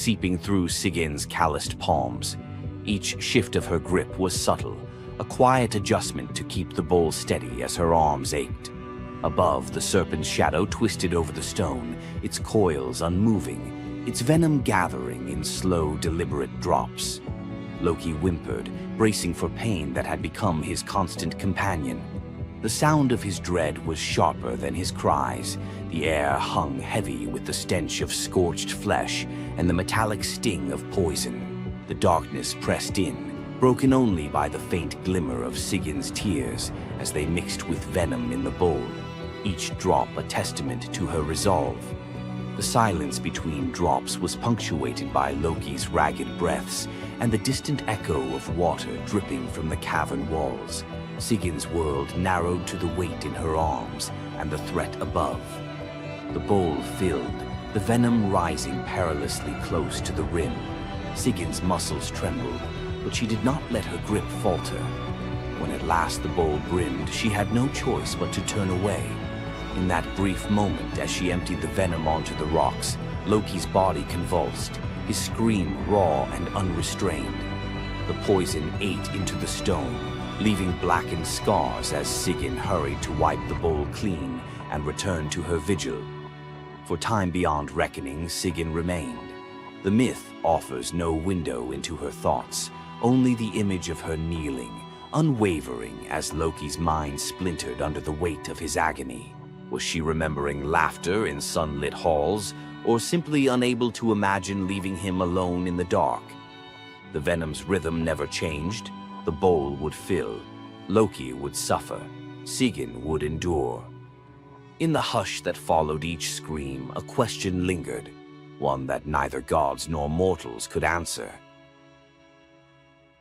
seeping through Sigin's calloused palms. Each shift of her grip was subtle, a quiet adjustment to keep the bowl steady as her arms ached. Above, the serpent's shadow twisted over the stone, its coils unmoving, its venom gathering in slow, deliberate drops. Loki whimpered, bracing for pain that had become his constant companion. The sound of his dread was sharper than his cries. The air hung heavy with the stench of scorched flesh and the metallic sting of poison. The darkness pressed in, broken only by the faint glimmer of Sigin's tears as they mixed with venom in the bowl, each drop a testament to her resolve. The silence between drops was punctuated by Loki's ragged breaths and the distant echo of water dripping from the cavern walls. Sigin's world narrowed to the weight in her arms and the threat above. The bowl filled, the venom rising perilously close to the rim. Sigin's muscles trembled, but she did not let her grip falter. When at last the bowl brimmed, she had no choice but to turn away. In that brief moment, as she emptied the venom onto the rocks, Loki's body convulsed, his scream raw and unrestrained. The poison ate into the stone, leaving blackened scars as Sigyn hurried to wipe the bowl clean and return to her vigil. For time beyond reckoning, Sigyn remained. The myth offers no window into her thoughts, only the image of her kneeling, unwavering as Loki's mind splintered under the weight of his agony. Was she remembering laughter in sunlit halls, or simply unable to imagine leaving him alone in the dark? The venom's rhythm never changed. The bowl would fill. Loki would suffer. Sigyn would endure. In the hush that followed each scream, a question lingered, one that neither gods nor mortals could answer.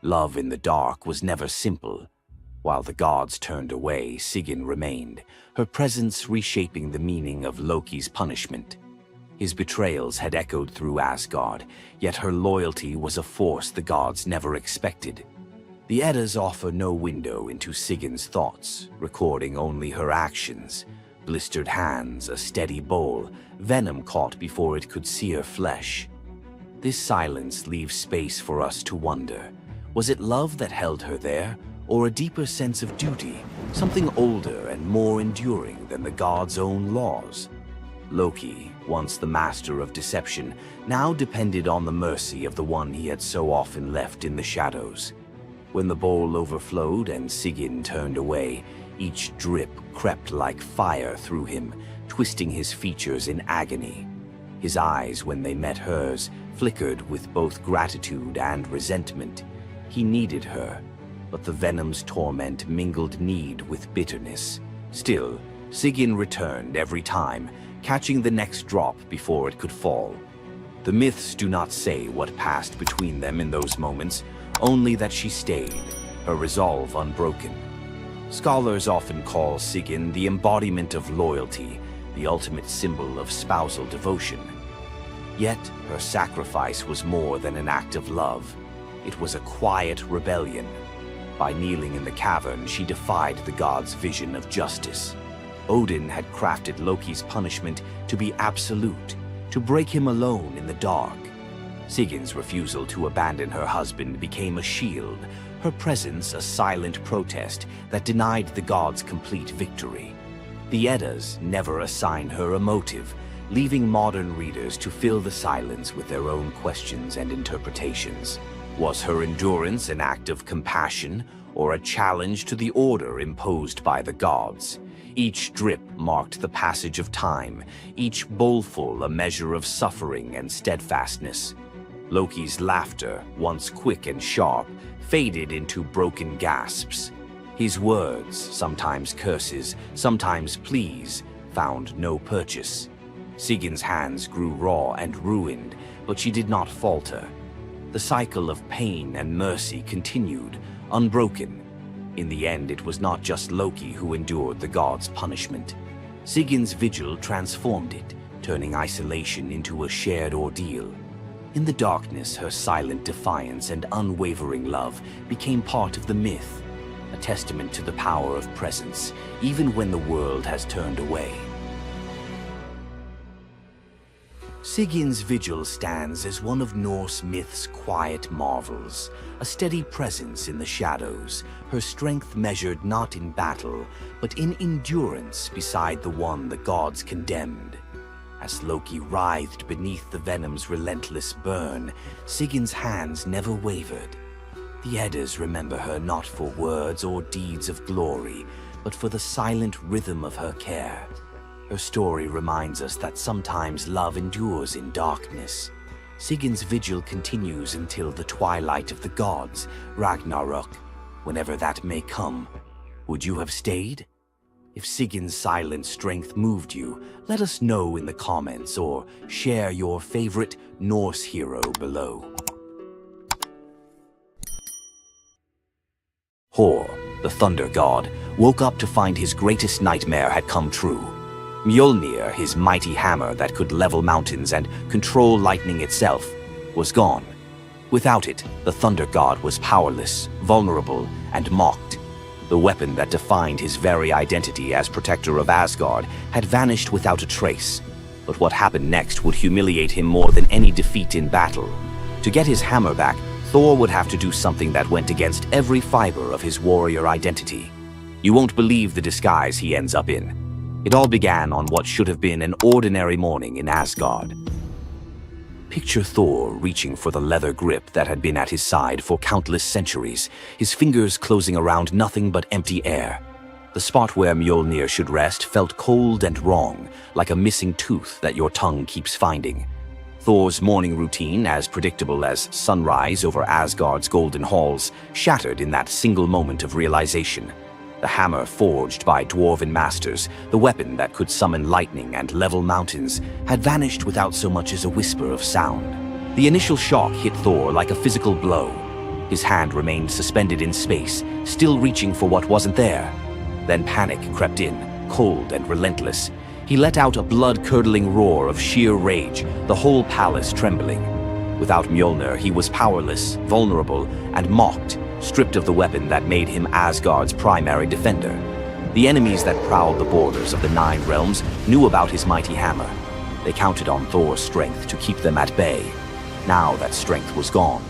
Love in the dark was never simple. While the gods turned away, Sigyn remained, her presence reshaping the meaning of Loki's punishment. His betrayals had echoed through Asgard, yet her loyalty was a force the gods never expected. The Eddas offer no window into Sigyn's thoughts, recording only her actions. Blistered hands, a steady bowl, venom caught before it could sear flesh. This silence leaves space for us to wonder. Was it love that held her there, or a deeper sense of duty, something older and more enduring than the gods' own laws? Loki, once the master of deception, now depended on the mercy of the one he had so often left in the shadows. When the bowl overflowed and Sigyn turned away, each drip crept like fire through him, twisting his features in agony. His eyes, when they met hers, flickered with both gratitude and resentment. He needed her, but the venom's torment mingled need with bitterness. Still, Sigyn returned every time, catching the next drop before it could fall. The myths do not say what passed between them in those moments, only that she stayed, her resolve unbroken. Scholars often call Sigyn the embodiment of loyalty, the ultimate symbol of spousal devotion. Yet, her sacrifice was more than an act of love. It was a quiet rebellion. By kneeling in the cavern, she defied the gods' vision of justice. Odin had crafted Loki's punishment to be absolute, to break him alone in the dark. Sigyn's refusal to abandon her husband became a shield, her presence a silent protest that denied the gods complete victory. The Eddas never assign her a motive, leaving modern readers to fill the silence with their own questions and interpretations. Was her endurance an act of compassion, or a challenge to the order imposed by the gods? Each drip marked the passage of time, each bowlful a measure of suffering and steadfastness. Loki's laughter, once quick and sharp, faded into broken gasps. His words, sometimes curses, sometimes pleas, found no purchase. Sigyn's hands grew raw and ruined, but she did not falter. The cycle of pain and mercy continued, unbroken. In the end, it was not just Loki who endured the gods' punishment. Sigyn's vigil transformed it, turning isolation into a shared ordeal. In the darkness, her silent defiance and unwavering love became part of the myth, a testament to the power of presence, even when the world has turned away. Sigin's vigil stands as one of Norse myth's quiet marvels, a steady presence in the shadows, her strength measured not in battle, but in endurance beside the one the gods condemned. As Loki writhed beneath the venom's relentless burn, Sigin's hands never wavered. The Eddas remember her not for words or deeds of glory, but for the silent rhythm of her care. Her story reminds us that sometimes love endures in darkness. Sigin's vigil continues until the twilight of the gods, Ragnarok, whenever that may come. Would you have stayed? If Sigin's silent strength moved you, let us know in the comments or share your favorite Norse hero below. Thor, the thunder god, woke up to find his greatest nightmare had come true. Mjolnir, his mighty hammer that could level mountains and control lightning itself, was gone. Without it, the thunder god was powerless, vulnerable, and mocked. The weapon that defined his very identity as protector of Asgard had vanished without a trace. But what happened next would humiliate him more than any defeat in battle. To get his hammer back, Thor would have to do something that went against every fiber of his warrior identity. You won't believe the disguise he ends up in. It all began on what should have been an ordinary morning in Asgard. Picture Thor reaching for the leather grip that had been at his side for countless centuries, his fingers closing around nothing but empty air. The spot where Mjolnir should rest felt cold and wrong, like a missing tooth that your tongue keeps finding. Thor's morning routine, as predictable as sunrise over Asgard's golden halls, shattered in that single moment of realization. The hammer forged by dwarven masters, the weapon that could summon lightning and level mountains, had vanished without so much as a whisper of sound. The initial shock hit Thor like a physical blow. His hand remained suspended in space, still reaching for what wasn't there. Then panic crept in, cold and relentless. He let out a blood-curdling roar of sheer rage, the whole palace trembling. Without Mjolnir, he was powerless, vulnerable, and mocked, stripped of the weapon that made him Asgard's primary defender. The enemies that prowled the borders of the Nine Realms knew about his mighty hammer. They counted on Thor's strength to keep them at bay. Now that strength was gone.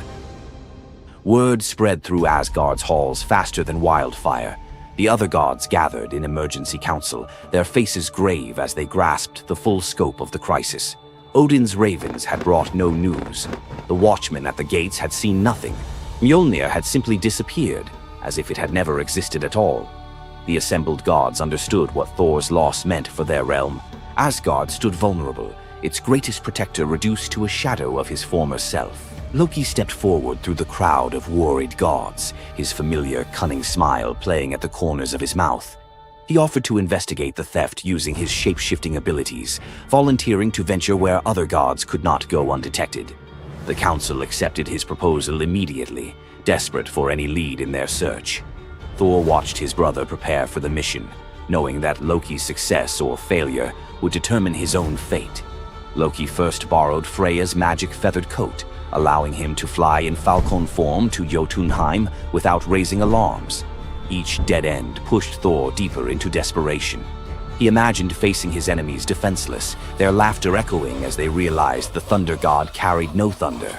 Word spread through Asgard's halls faster than wildfire. The other gods gathered in emergency council, their faces grave as they grasped the full scope of the crisis. Odin's ravens had brought no news. The watchmen at the gates had seen nothing. Mjolnir had simply disappeared, as if it had never existed at all. The assembled gods understood what Thor's loss meant for their realm. Asgard stood vulnerable, its greatest protector reduced to a shadow of his former self. Loki stepped forward through the crowd of worried gods, his familiar, cunning smile playing at the corners of his mouth. He offered to investigate the theft using his shape-shifting abilities, volunteering to venture where other gods could not go undetected. The council accepted his proposal immediately, desperate for any lead in their search. Thor watched his brother prepare for the mission, knowing that Loki's success or failure would determine his own fate. Loki first borrowed Freya's magic feathered coat, allowing him to fly in falcon form to Jotunheim without raising alarms. Each dead end pushed Thor deeper into desperation. He imagined facing his enemies defenseless, their laughter echoing as they realized the thunder god carried no thunder.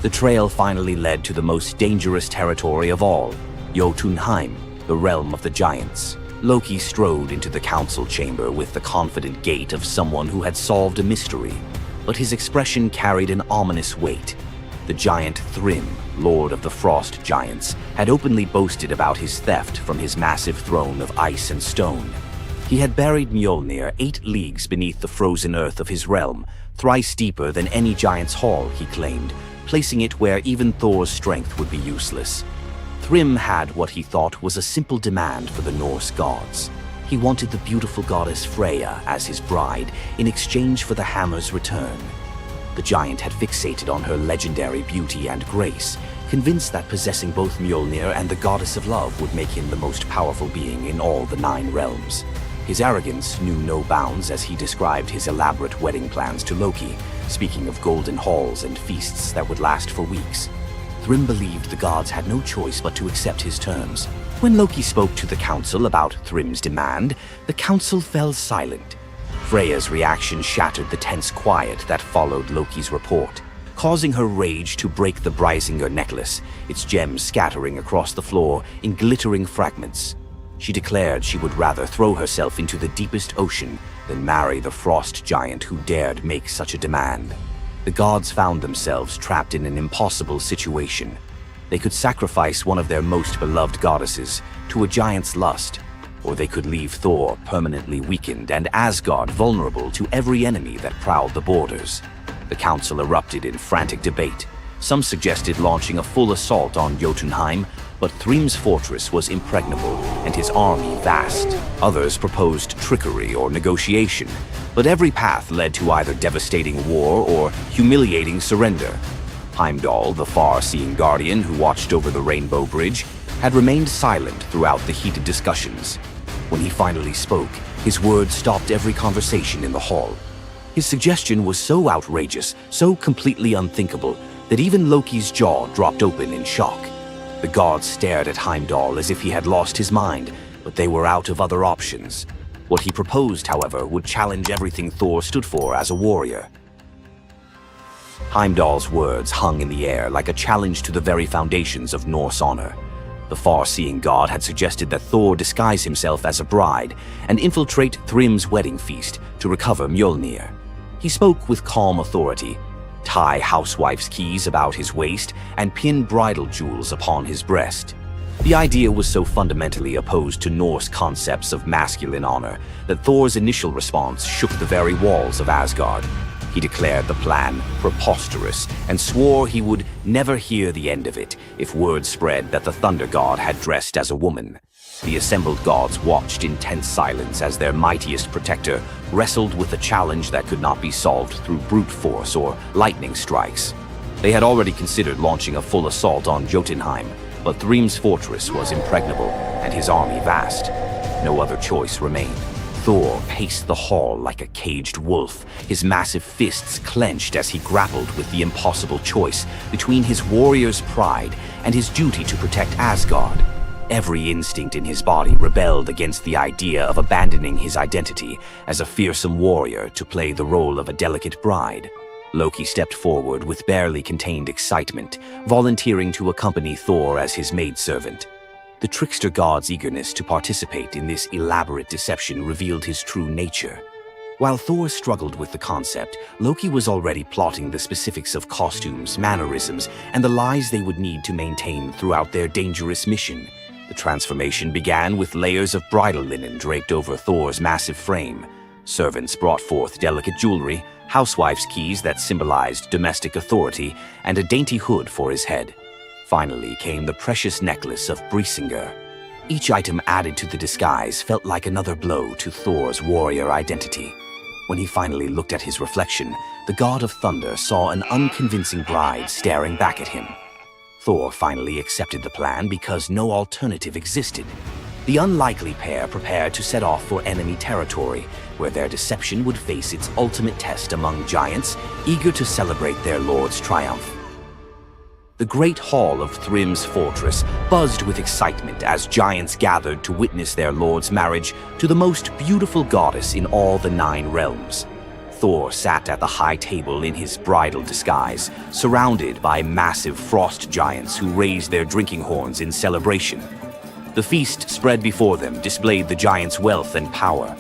The trail finally led to the most dangerous territory of all, Jotunheim, the realm of the giants. Loki strode into the council chamber with the confident gait of someone who had solved a mystery, but his expression carried an ominous weight. The giant Thrym, lord of the frost giants, had openly boasted about his theft from his massive throne of ice and stone. He had buried Mjolnir 8 leagues beneath the frozen earth of his realm, thrice deeper than any giant's hall, he claimed, placing it where even Thor's strength would be useless. Thrym had what he thought was a simple demand for the Norse gods. He wanted the beautiful goddess Freya as his bride in exchange for the hammer's return. The giant had fixated on her legendary beauty and grace, convinced that possessing both Mjolnir and the goddess of love would make him the most powerful being in all the 9 realms. His arrogance knew no bounds as he described his elaborate wedding plans to Loki, speaking of golden halls and feasts that would last for weeks. Thrym believed the gods had no choice but to accept his terms. When Loki spoke to the council about Thrym's demand, the council fell silent. Freya's reaction shattered the tense quiet that followed Loki's report, causing her rage to break the Brysinger necklace, its gems scattering across the floor in glittering fragments. She declared she would rather throw herself into the deepest ocean than marry the frost giant who dared make such a demand. The gods found themselves trapped in an impossible situation. They could sacrifice one of their most beloved goddesses to a giant's lust, or they could leave Thor permanently weakened and Asgard vulnerable to every enemy that prowled the borders. The council erupted in frantic debate. Some suggested launching a full assault on Jotunheim, but Thrym's fortress was impregnable and his army vast. Others proposed trickery or negotiation, but every path led to either devastating war or humiliating surrender. Heimdall, the far-seeing guardian who watched over the Rainbow Bridge, had remained silent throughout the heated discussions. When he finally spoke, his words stopped every conversation in the hall. His suggestion was so outrageous, so completely unthinkable, that even Loki's jaw dropped open in shock. The gods stared at Heimdall as if he had lost his mind, but they were out of other options. What he proposed, however, would challenge everything Thor stood for as a warrior. Heimdall's words hung in the air like a challenge to the very foundations of Norse honor. The far-seeing god had suggested that Thor disguise himself as a bride and infiltrate Thrym's wedding feast to recover Mjolnir. He spoke with calm authority, tie housewife's keys about his waist, and pin bridal jewels upon his breast. The idea was so fundamentally opposed to Norse concepts of masculine honor that Thor's initial response shook the very walls of Asgard. He declared the plan preposterous and swore he would never hear the end of it if word spread that the Thunder God had dressed as a woman. The assembled gods watched in tense silence as their mightiest protector wrestled with a challenge that could not be solved through brute force or lightning strikes. They had already considered launching a full assault on Jotunheim, but Thrym's fortress was impregnable and his army vast. No other choice remained. Thor paced the hall like a caged wolf, his massive fists clenched as he grappled with the impossible choice between his warrior's pride and his duty to protect Asgard. Every instinct in his body rebelled against the idea of abandoning his identity as a fearsome warrior to play the role of a delicate bride. Loki stepped forward with barely contained excitement, volunteering to accompany Thor as his maidservant. The trickster god's eagerness to participate in this elaborate deception revealed his true nature. While Thor struggled with the concept, Loki was already plotting the specifics of costumes, mannerisms, and the lies they would need to maintain throughout their dangerous mission. The transformation began with layers of bridal linen draped over Thor's massive frame. Servants brought forth delicate jewelry, housewife's keys that symbolized domestic authority, and a dainty hood for his head. Finally came the precious necklace of Brysinger. Each item added to the disguise felt like another blow to Thor's warrior identity. When he finally looked at his reflection, the god of thunder saw an unconvincing bride staring back at him. Thor finally accepted the plan because no alternative existed. The unlikely pair prepared to set off for enemy territory, where their deception would face its ultimate test among giants, eager to celebrate their lord's triumph. The great hall of Thrym's fortress buzzed with excitement as giants gathered to witness their lord's marriage to the most beautiful goddess in all the 9 realms. Thor sat at the high table in his bridal disguise, surrounded by massive frost giants who raised their drinking horns in celebration. The feast spread before them displayed the giants' wealth and power.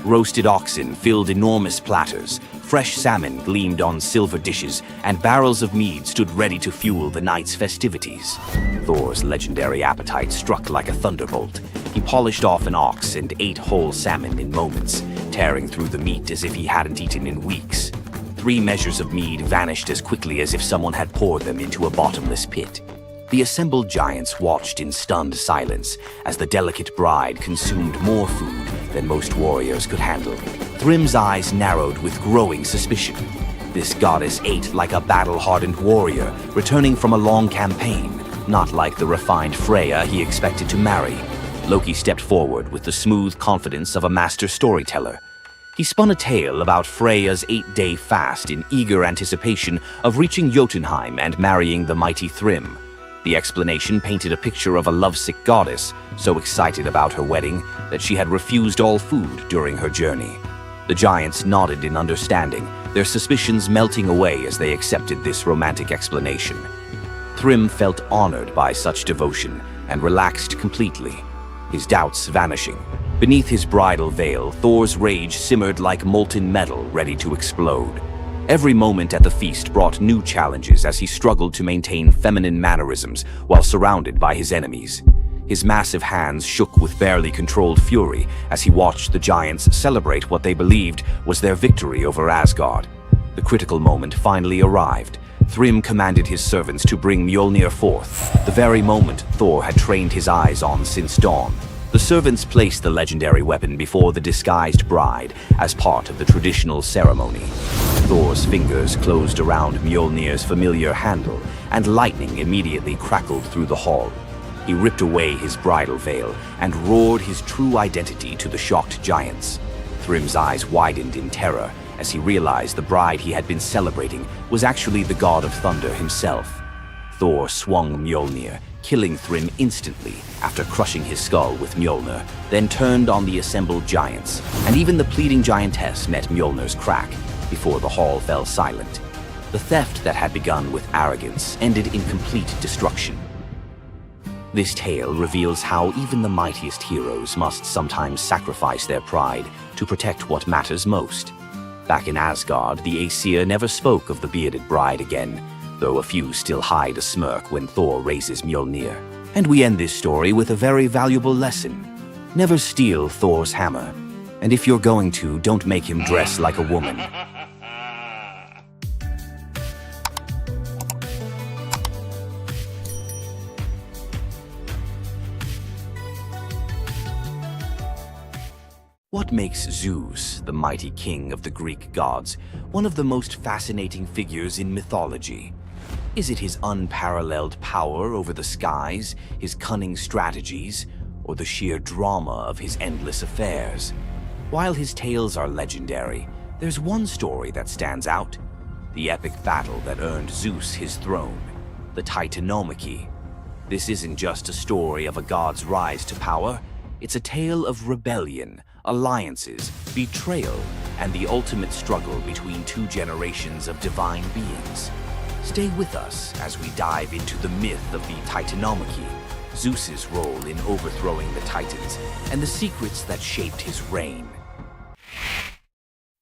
Roasted oxen filled enormous platters, fresh salmon gleamed on silver dishes, and barrels of mead stood ready to fuel the night's festivities. Thor's legendary appetite struck like a thunderbolt. He polished off an ox and ate whole salmon in moments, tearing through the meat as if he hadn't eaten in weeks. 3 measures of mead vanished as quickly as if someone had poured them into a bottomless pit. The assembled giants watched in stunned silence as the delicate bride consumed more food than most warriors could handle. Thrym's eyes narrowed with growing suspicion. This goddess ate like a battle-hardened warrior, returning from a long campaign, not like the refined Freya he expected to marry. Loki stepped forward with the smooth confidence of a master storyteller. He spun a tale about Freya's 8-day fast in eager anticipation of reaching Jotunheim and marrying the mighty Thrym. The explanation painted a picture of a lovesick goddess, so excited about her wedding that she had refused all food during her journey. The giants nodded in understanding, their suspicions melting away as they accepted this romantic explanation. Thrym felt honored by such devotion and relaxed completely, his doubts vanishing. Beneath his bridal veil, Thor's rage simmered like molten metal ready to explode. Every moment at the feast brought new challenges as he struggled to maintain feminine mannerisms while surrounded by his enemies. His massive hands shook with barely controlled fury as he watched the giants celebrate what they believed was their victory over Asgard. The critical moment finally arrived. Thrym commanded his servants to bring Mjolnir forth, the very moment Thor had trained his eyes on since dawn. The servants placed the legendary weapon before the disguised bride as part of the traditional ceremony. Thor's fingers closed around Mjolnir's familiar handle, and lightning immediately crackled through the hall. He ripped away his bridal veil and roared his true identity to the shocked giants. Thrym's eyes widened in terror as he realized the bride he had been celebrating was actually the god of thunder himself. Thor swung Mjolnir, killing Thrym instantly after crushing his skull with Mjolnir, then turned on the assembled giants, and even the pleading giantess met Mjolnir's crack before the hall fell silent. The theft that had begun with arrogance ended in complete destruction. This tale reveals how even the mightiest heroes must sometimes sacrifice their pride to protect what matters most. Back in Asgard, the Aesir never spoke of the bearded bride again, though a few still hide a smirk when Thor raises Mjolnir. And we end this story with a very valuable lesson. Never steal Thor's hammer. And if you're going to, don't make him dress like a woman. What makes Zeus, the mighty king of the Greek gods, one of the most fascinating figures in mythology? Is it his unparalleled power over the skies, his cunning strategies, or the sheer drama of his endless affairs? While his tales are legendary, there's one story that stands out: the epic battle that earned Zeus his throne, the Titanomachy. This isn't just a story of a god's rise to power, it's a tale of rebellion, alliances, betrayal, and the ultimate struggle between two generations of divine beings. Stay with us as we dive into the myth of the Titanomachy, Zeus's role in overthrowing the Titans, and the secrets that shaped his reign.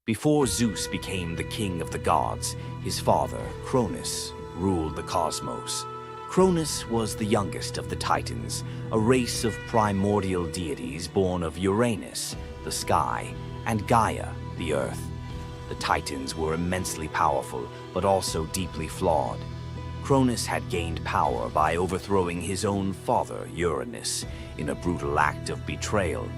Before Zeus became the king of the gods, his father, Cronus, ruled the cosmos. Cronus was the youngest of the Titans, a race of primordial deities born of Uranus, the sky, and Gaia, the earth. The Titans were immensely powerful, but also deeply flawed. Cronus had gained power by overthrowing his own father, Uranus, in a brutal act of betrayal.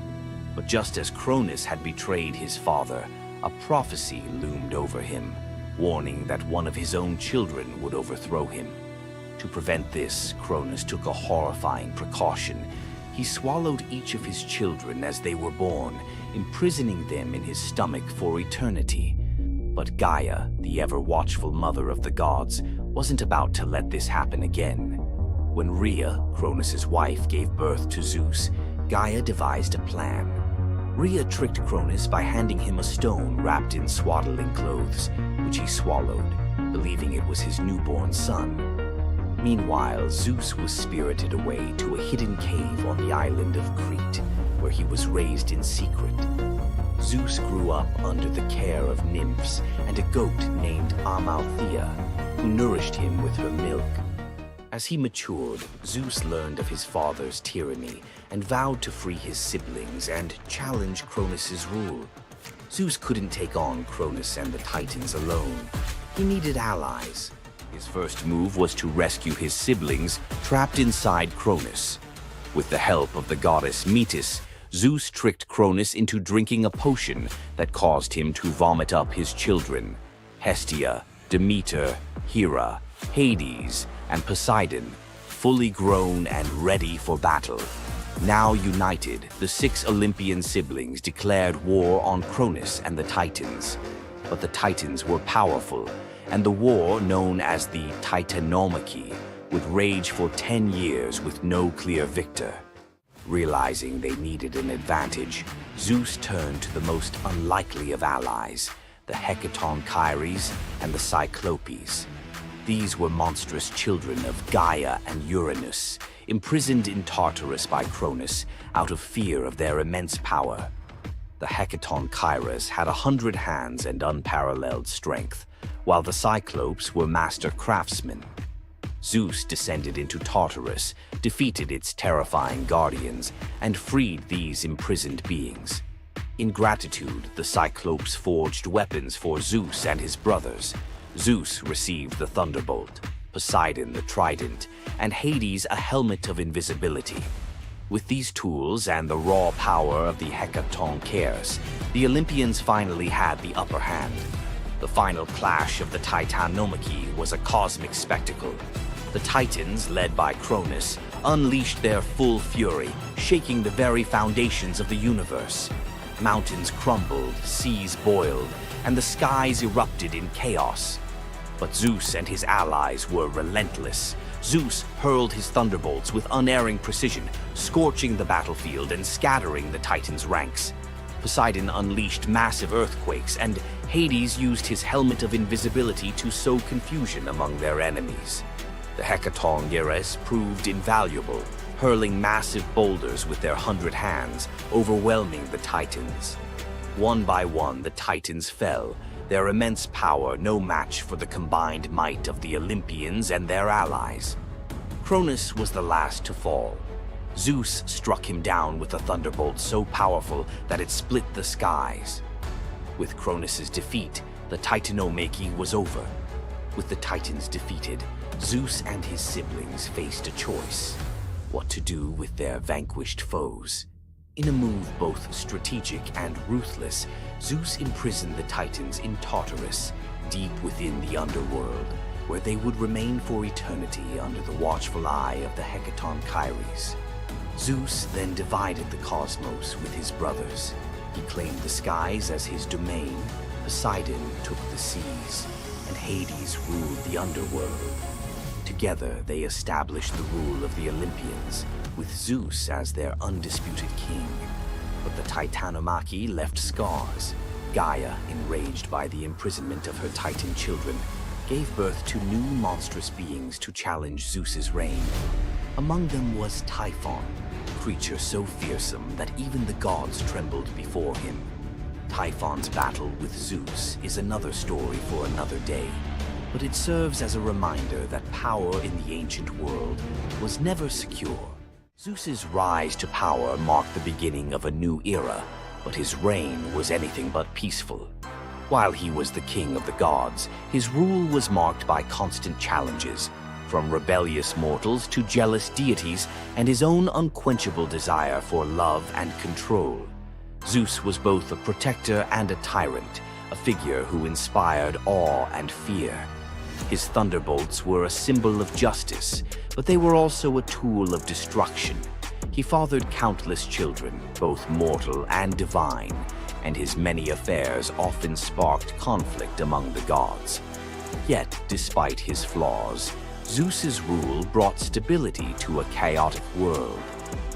But just as Cronus had betrayed his father, a prophecy loomed over him, warning that one of his own children would overthrow him. To prevent this, Cronus took a horrifying precaution. He swallowed each of his children as they were born, imprisoning them in his stomach for eternity. But Gaia, the ever-watchful mother of the gods, wasn't about to let this happen again. When Rhea, Cronus's wife, gave birth to Zeus, Gaia devised a plan. Rhea tricked Cronus by handing him a stone wrapped in swaddling clothes, which he swallowed, believing it was his newborn son. Meanwhile, Zeus was spirited away to a hidden cave on the island of Crete, where he was raised in secret. Zeus grew up under the care of nymphs and a goat named Amalthea, who nourished him with her milk. As he matured, Zeus learned of his father's tyranny and vowed to free his siblings and challenge Cronus's rule. Zeus couldn't take on Cronus and the Titans alone. He needed allies. His first move was to rescue his siblings trapped inside Cronus. With the help of the goddess Metis, Zeus tricked Cronus into drinking a potion that caused him to vomit up his children: Hestia, Demeter, Hera, Hades, and Poseidon, fully grown and ready for battle. Now united, the 6 Olympian siblings declared war on Cronus and the Titans. But the Titans were powerful, and the war, known as the Titanomachy, would rage for 10 years with no clear victor. Realizing they needed an advantage, Zeus turned to the most unlikely of allies, the Hecatonchires and the Cyclopes. These were monstrous children of Gaia and Uranus, imprisoned in Tartarus by Cronus out of fear of their immense power. The Hecatonchires had 100 hands and unparalleled strength, while the Cyclopes were master craftsmen. Zeus descended into Tartarus, defeated its terrifying guardians, and freed these imprisoned beings. In gratitude, the Cyclopes forged weapons for Zeus and his brothers. Zeus received the thunderbolt, Poseidon the trident, and Hades a helmet of invisibility. With these tools and the raw power of the Hecatonchires, the Olympians finally had the upper hand. The final clash of the Titanomachy was a cosmic spectacle. The Titans, led by Cronus, unleashed their full fury, shaking the very foundations of the universe. Mountains crumbled, seas boiled, and the skies erupted in chaos. But Zeus and his allies were relentless. Zeus hurled his thunderbolts with unerring precision, scorching the battlefield and scattering the Titans' ranks. Poseidon unleashed massive earthquakes, and Hades used his helmet of invisibility to sow confusion among their enemies. The Hecatonchires proved invaluable, hurling massive boulders with their 100 hands, overwhelming the Titans. One by one, the Titans fell, their immense power no match for the combined might of the Olympians and their allies. Cronus was the last to fall. Zeus struck him down with a thunderbolt so powerful that it split the skies. With Cronus's defeat, the Titanomachy was over. With the Titans defeated, Zeus and his siblings faced a choice: what to do with their vanquished foes. In a move both strategic and ruthless, Zeus imprisoned the Titans in Tartarus, deep within the underworld, where they would remain for eternity under the watchful eye of the Hecatonchires. Zeus then divided the cosmos with his brothers. He claimed the skies as his domain, Poseidon took the seas, and Hades ruled the underworld. Together, they established the rule of the Olympians, with Zeus as their undisputed king. But the Titanomachy left scars. Gaia, enraged by the imprisonment of her Titan children, gave birth to new monstrous beings to challenge Zeus's reign. Among them was Typhon, a creature so fearsome that even the gods trembled before him. Typhon's battle with Zeus is another story for another day, but it serves as a reminder that power in the ancient world was never secure. Zeus's rise to power marked the beginning of a new era, but his reign was anything but peaceful. While he was the king of the gods, his rule was marked by constant challenges, from rebellious mortals to jealous deities and his own unquenchable desire for love and control. Zeus was both a protector and a tyrant, a figure who inspired awe and fear. His thunderbolts were a symbol of justice, but they were also a tool of destruction. He fathered countless children, both mortal and divine, and his many affairs often sparked conflict among the gods. Yet, despite his flaws, Zeus's rule brought stability to a chaotic world.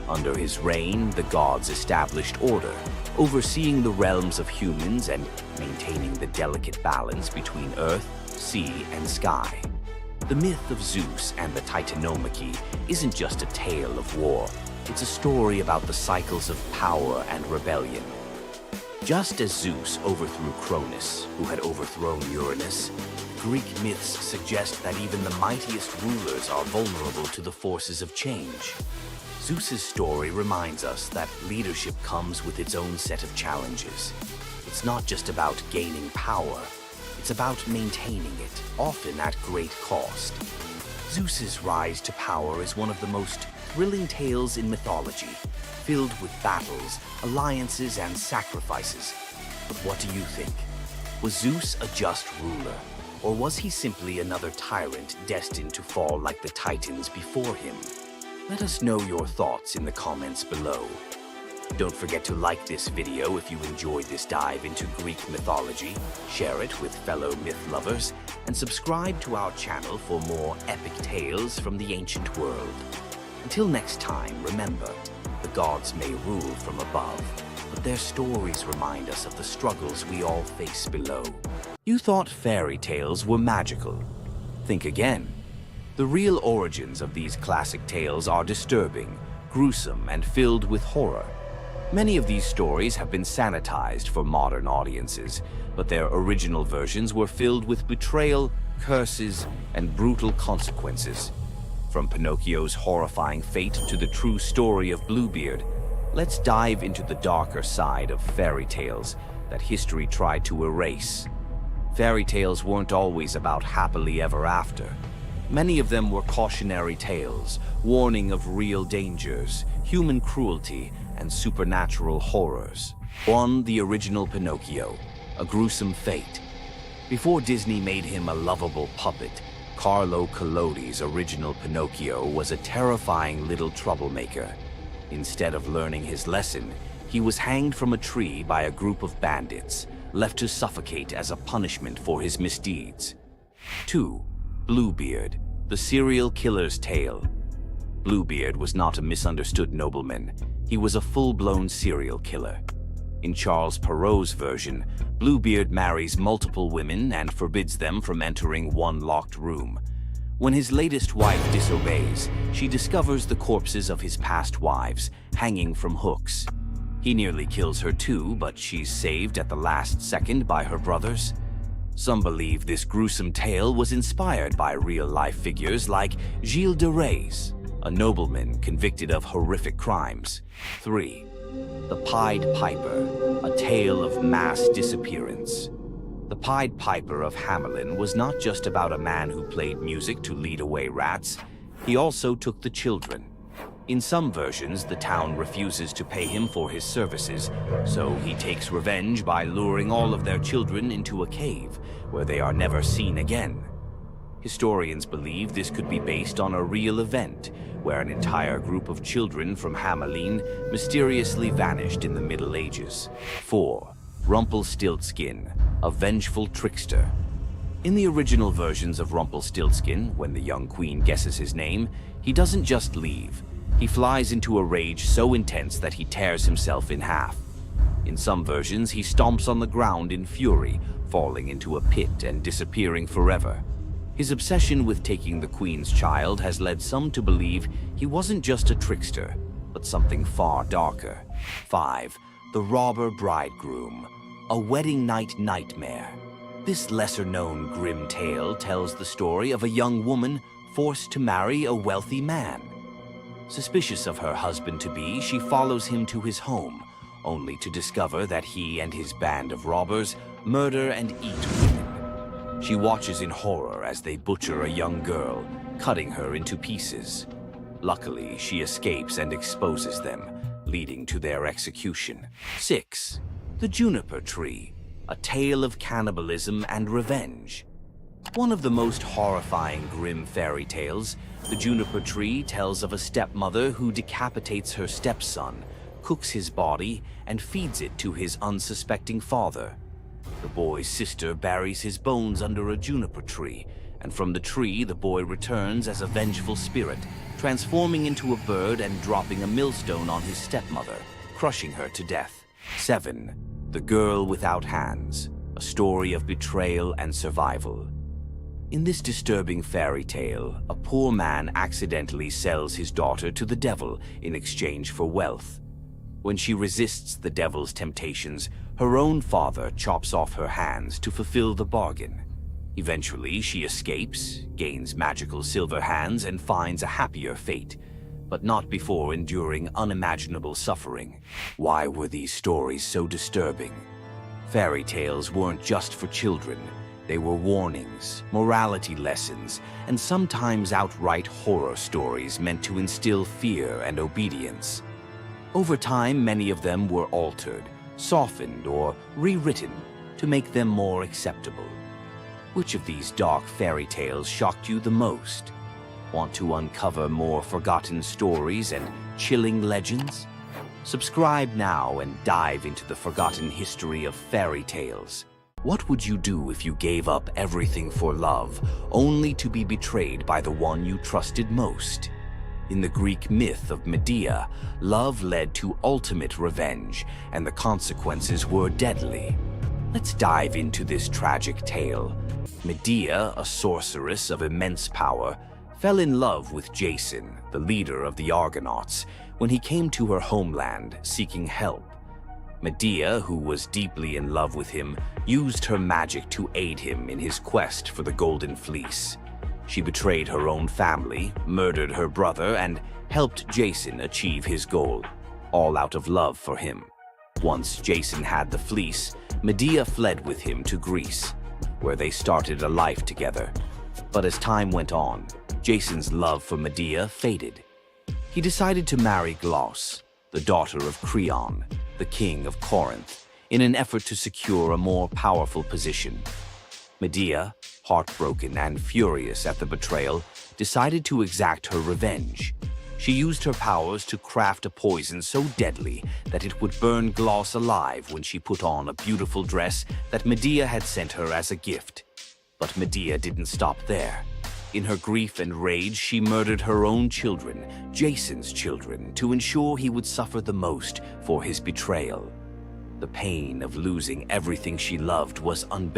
Under his reign, the gods established order, overseeing the realms of humans and maintaining the delicate balance between earth, sea, and sky. The myth of Zeus and the Titanomachy isn't just a tale of war. It's a story about the cycles of power and rebellion. Just as Zeus overthrew Cronus, who had overthrown Uranus, Greek myths suggest that even the mightiest rulers are vulnerable to the forces of change. Zeus's story reminds us that leadership comes with its own set of challenges. It's not just about gaining power, it's about maintaining it, often at great cost. Zeus's rise to power is one of the most thrilling tales in mythology, filled with battles, alliances, and sacrifices. But what do you think? Was Zeus a just ruler, or was he simply another tyrant destined to fall like the Titans before him? Let us know your thoughts in the comments below. Don't forget to like this video if you enjoyed this dive into Greek mythology, share it with fellow myth lovers, and subscribe to our channel for more epic tales from the ancient world. Until next time, remember, The gods may rule from above, but their stories remind us of the struggles we all face below. You thought fairy tales were magical. Think again. The real origins of these classic tales are disturbing, gruesome, and filled with horror. Many of these stories have been sanitized for modern audiences, but their original versions were filled with betrayal, curses, and brutal consequences. From Pinocchio's horrifying fate to the true story of Bluebeard, let's dive into the darker side of fairy tales that history tried to erase. Fairy tales weren't always about happily ever after. Many of them were cautionary tales, warning of real dangers, human cruelty, and supernatural horrors. 1. The original Pinocchio, a gruesome fate. Before Disney made him a lovable puppet, Carlo Collodi's original Pinocchio was a terrifying little troublemaker. Instead of learning his lesson, he was hanged from a tree by a group of bandits, left to suffocate as a punishment for his misdeeds. 2. Bluebeard, the serial killer's tale. Bluebeard was not a misunderstood nobleman. He was a full-blown serial killer. In Charles Perrault's version, Bluebeard marries multiple women and forbids them from entering one locked room. When his latest wife disobeys, she discovers the corpses of his past wives, hanging from hooks. He nearly kills her too, but she's saved at the last second by her brothers. Some believe this gruesome tale was inspired by real-life figures like Gilles de Rais, a nobleman convicted of horrific crimes. 3. The Pied Piper, a tale of mass disappearance. The Pied Piper of Hamelin was not just about a man who played music to lead away rats. He also took the children. In some versions, the town refuses to pay him for his services, so he takes revenge by luring all of their children into a cave, where they are never seen again. Historians believe this could be based on a real event, where an entire group of children from Hamelin mysteriously vanished in the Middle Ages. 4. Rumpelstiltskin, a vengeful trickster. In the original versions of Rumpelstiltskin, when the young queen guesses his name, he doesn't just leave. He flies into a rage so intense that he tears himself in half. In some versions, he stomps on the ground in fury, falling into a pit and disappearing forever. His obsession with taking the queen's child has led some to believe he wasn't just a trickster, but something far darker. 5. The Robber Bridegroom, a wedding night nightmare. This lesser-known grim tale tells the story of a young woman forced to marry a wealthy man. Suspicious of her husband-to-be, she follows him to his home, only to discover that he and his band of robbers murder and eat women. She watches in horror as they butcher a young girl, cutting her into pieces. Luckily, she escapes and exposes them, leading to their execution. 6. The Juniper Tree, a tale of cannibalism and revenge. One of the most horrifying grim fairy tales, The Juniper Tree tells of a stepmother who decapitates her stepson, cooks his body, and feeds it to his unsuspecting father. The boy's sister buries his bones under a juniper tree, and from the tree the boy returns as a vengeful spirit, transforming into a bird and dropping a millstone on his stepmother, crushing her to death. 7. The Girl Without Hands, a story of betrayal and survival. In this disturbing fairy tale, a poor man accidentally sells his daughter to the devil in exchange for wealth. When she resists the devil's temptations, her own father chops off her hands to fulfill the bargain. Eventually, she escapes, gains magical silver hands, and finds a happier fate, but not before enduring unimaginable suffering. Why were these stories so disturbing? Fairy tales weren't just for children. They were warnings, morality lessons, and sometimes outright horror stories meant to instill fear and obedience. Over time, many of them were altered, softened, or rewritten to make them more acceptable. Which of these dark fairy tales shocked you the most? Want to uncover more forgotten stories and chilling legends? Subscribe now and dive into the forgotten history of fairy tales. What would you do if you gave up everything for love, only to be betrayed by the one you trusted most? In the Greek myth of Medea, love led to ultimate revenge, and the consequences were deadly. Let's dive into this tragic tale. Medea, a sorceress of immense power, fell in love with Jason, the leader of the Argonauts, when he came to her homeland seeking help. Medea, who was deeply in love with him, used her magic to aid him in his quest for the Golden Fleece. She betrayed her own family, murdered her brother, and helped Jason achieve his goal, all out of love for him. Once Jason had the fleece, Medea fled with him to Greece, where they started a life together. But as time went on, Jason's love for Medea faded. He decided to marry Glauce, the daughter of Creon, the king of Corinth, in an effort to secure a more powerful position. Medea, heartbroken and furious at the betrayal, decided to exact her revenge. She used her powers to craft a poison so deadly that it would burn Glauce alive when she put on a beautiful dress that Medea had sent her as a gift. But Medea didn't stop there. In her grief and rage, she murdered her own children, Jason's children, to ensure he would suffer the most for his betrayal. The pain of losing everything she loved was unbearable.